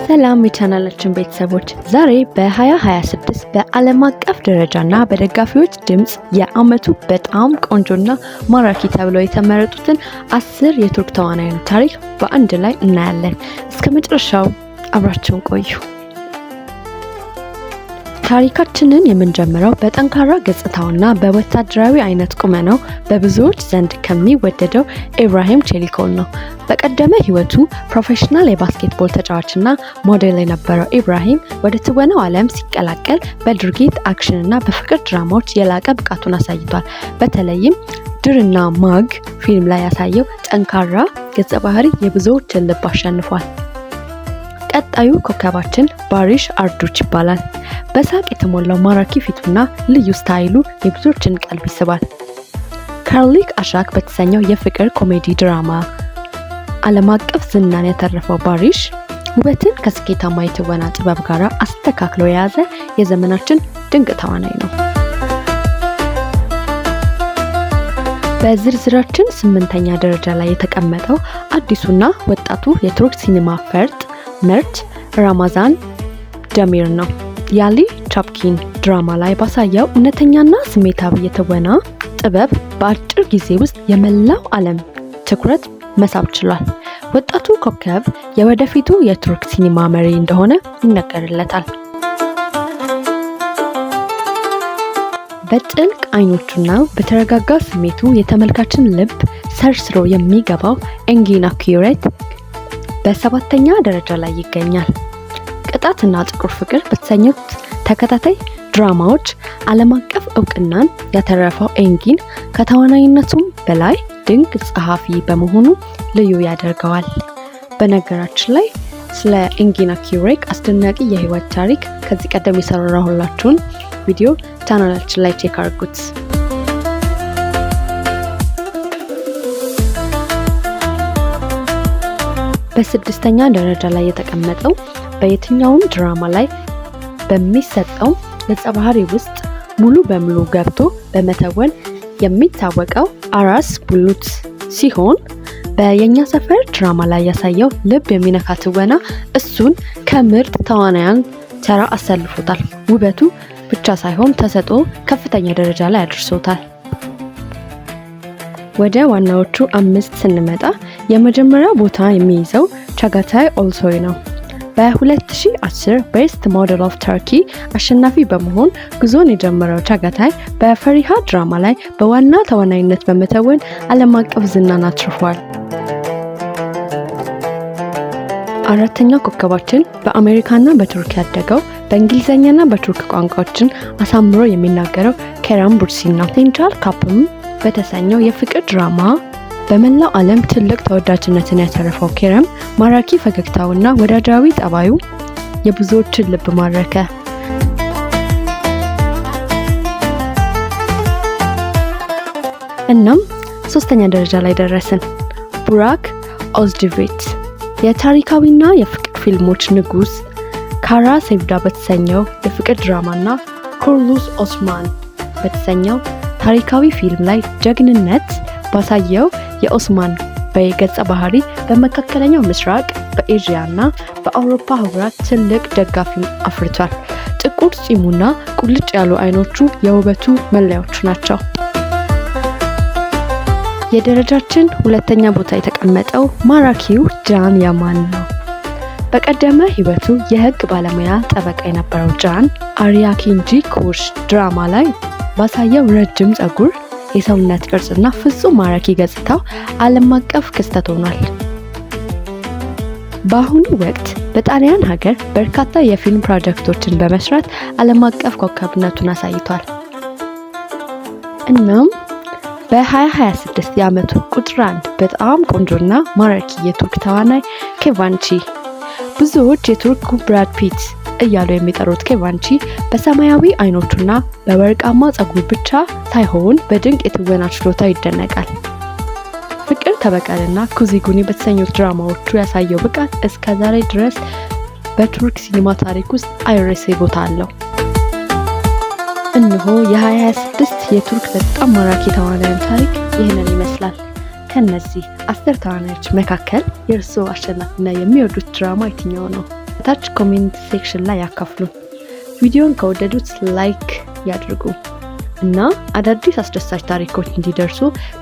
ሰላም የቻናላችን ቤተሰቦች፣ ዛሬ በ2026 በዓለም አቀፍ ደረጃና በደጋፊዎች ድምጽ የዓመቱ በጣም ቆንጆና ማራኪ ተብለው የተመረጡትን 10 የቱርክ ተዋናዮች ታሪክ በአንድ ላይ እናያለን። እስከ መጨረሻው አብራችሁን ቆዩ። ታሪካችንን የምንጀምረው በጠንካራ ገጽታውና በወታደራዊ አይነት ቁመናው በብዙዎች ዘንድ ከሚወደደው ኢብራሂም ቼሊኮል ነው። በቀደመ ህይወቱ ፕሮፌሽናል የባስኬትቦል ተጫዋችና ሞዴል የነበረው ኢብራሂም ወደ ትወናው ዓለም ሲቀላቀል በድርጊት አክሽንና በፍቅር ድራማዎች የላቀ ብቃቱን አሳይቷል። በተለይም ድርና ማግ ፊልም ላይ ያሳየው ጠንካራ ገጸ ባህሪ የብዙዎችን ልብ አሸንፏል። ቀጣዩ ኮከባችን ባሪሽ አርዱች ይባላል። በሳቅ የተሞላው ማራኪ ፊቱና ልዩ ስታይሉ የብዙዎችን ቀልብ ይስባል። ካርሊክ አሻክ በተሰኘው የፍቅር ኮሜዲ ድራማ ዓለም አቀፍ ዝናን ያተረፈው ባሪሽ ውበትን ከስኬታማ የትወና ጥበብ ጋር አስተካክሎ የያዘ የዘመናችን ድንቅ ተዋናይ ነው። በዝርዝራችን 8ኛ ደረጃ ላይ የተቀመጠው አዲሱና ወጣቱ የቱርክ ሲኒማ ፈርጥ ምርጥ ራማዛን ደሚር ነው። ያሊ ቻፕኪን ድራማ ላይ ባሳየው እውነተኛና ስሜታዊ የትወና ጥበብ በአጭር ጊዜ ውስጥ የመላው ዓለም ትኩረት መሳብ ችሏል። ወጣቱ ኮከብ የወደፊቱ የቱርክ ሲኒማ መሪ እንደሆነ ይነገርለታል። በጥልቅ አይኖቹና በተረጋጋ ስሜቱ የተመልካችን ልብ ሰርስሮ የሚገባው ኤንጊን አኪሬት በ7ኛ ደረጃ ላይ ይገኛል። ቅጣትና ጥቁር ፍቅር በተሰኙት ተከታታይ ድራማዎች ዓለም አቀፍ እውቅናን ያተረፈው ኤንጊን ከተዋናይነቱም በላይ ድንቅ ጸሐፊ በመሆኑ ልዩ ያደርገዋል። በነገራችን ላይ ስለ ኤንጊን አኪሬት አስደናቂ የህይወት ታሪክ ከዚህ ቀደም የሰራሁላችሁን ቪዲዮ ቻናላችን ላይ ቼክ አድርጉት። በ6ኛ ደረጃ ላይ የተቀመጠው በየትኛውም ድራማ ላይ በሚሰጠው ገጸ ባህሪ ውስጥ ሙሉ በሙሉ ገብቶ በመተወን የሚታወቀው አራስ ቡሉት ሲሆን በየኛ ሰፈር ድራማ ላይ ያሳየው ልብ የሚነካ ትወና እሱን ከምርጥ ተዋናያን ተራ አሰልፎታል። ውበቱ ብቻ ሳይሆን ተሰጥኦ ከፍተኛ ደረጃ ላይ አድርሶታል። ወደ ዋናዎቹ 5 ስንመጣ የመጀመሪያ ቦታ የሚይዘው ቻጋታይ ኦልሶይ ነው። በ2010 ቤስት ሞዴል ኦፍ ተርኪ አሸናፊ በመሆን ጉዞን የጀመረው ቻጋታይ በፈሪሃ ድራማ ላይ በዋና ተዋናይነት በመተወን ዓለም አቀፍ ዝናን አትርፏል። አራተኛው ኮከባችን በአሜሪካና በቱርክ ያደገው በእንግሊዝኛና በቱርክ ቋንቋዎችን አሳምሮ የሚናገረው ኬራም ቡርሲን ነው። ሴንትራል ካፕም በተሰኘው የፍቅር ድራማ በመላው ዓለም ትልቅ ተወዳጅነትን ያተረፈው ኬረም ማራኪ ፈገግታውና ወዳጃዊ ጠባዩ የብዙዎችን ልብ ማረከ። እናም 3ኛ ደረጃ ላይ ደረስን። ቡራክ ኦዝዲቪት የታሪካዊና የፍቅር ፊልሞች ንጉስ ካራ ሴቭዳ በተሰኘው የፍቅር ድራማና ኩርሉስ ኦስማን በተሰኘው ታሪካዊ ፊልም ላይ ጀግንነት ባሳየው የኦስማን በይ ገጸ ባህሪ በመካከለኛው ምስራቅ በኤዥያና በአውሮፓ አህጉራት ትልቅ ደጋፊ አፍርቷል። ጥቁር ፂሙና ቁልጭ ያሉ አይኖቹ የውበቱ መለያዎቹ ናቸው። የደረጃችን 2ኛ ቦታ የተቀመጠው ማራኪው ጃን ያማን ነው። በቀደመ ህይወቱ የህግ ባለሙያ ጠበቃ የነበረው ጃን አሪያኪንጂ ኩርሽ ድራማ ላይ ባሳየው ረጅም ጸጉር የሰውነት ቅርጽና ፍጹም ማራኪ ገጽታው ዓለም አቀፍ ክስተት ሆኗል። በአሁኑ ወቅት በጣሊያን ሀገር በርካታ የፊልም ፕሮጀክቶችን በመስራት ዓለም አቀፍ ኮከብነቱን አሳይቷል። እናም በ2026 የዓመቱ ቁጥር 1 በጣም ቆንጆና ማራኪ የቱርክ ተዋናይ ኬቫንቺ፣ ብዙዎች የቱርኩ ብራድ ፒት እያሉ የሚጠሩት ኬቫንቺ በሰማያዊ አይኖቹና በወርቃማ ጸጉሩ ብቻ ሳይሆን በድንቅ የትወና ችሎታ ይደነቃል። ፍቅር ከበቀልና ኩዚጉኒ በተሰኙት ድራማዎቹ ያሳየው ብቃት እስከ ዛሬ ድረስ በቱርክ ሲኒማ ታሪክ ውስጥ አይረሴ ቦታ አለው። እነሆ የ2026 የቱርክ በጣም ማራኪ ተዋናያን ታሪክ ይህንን ይመስላል። ከነዚህ 10 ተዋናዮች መካከል የእርስዎ አሸናፊና የሚወዱት ድራማ የትኛው ነው? ከታች ኮሜንት ሴክሽን ላይ ያካፍሉ። ቪዲዮን ከወደዱት ላይክ ያድርጉ እና አዳዲስ አስደሳች ታሪኮች እንዲደርሱ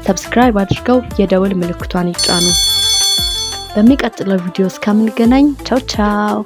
ሰብስክራይብ አድርገው የደወል ምልክቷን ይጫኑ። በሚቀጥለው ቪዲዮ እስከምንገናኝ ቻው ቻው።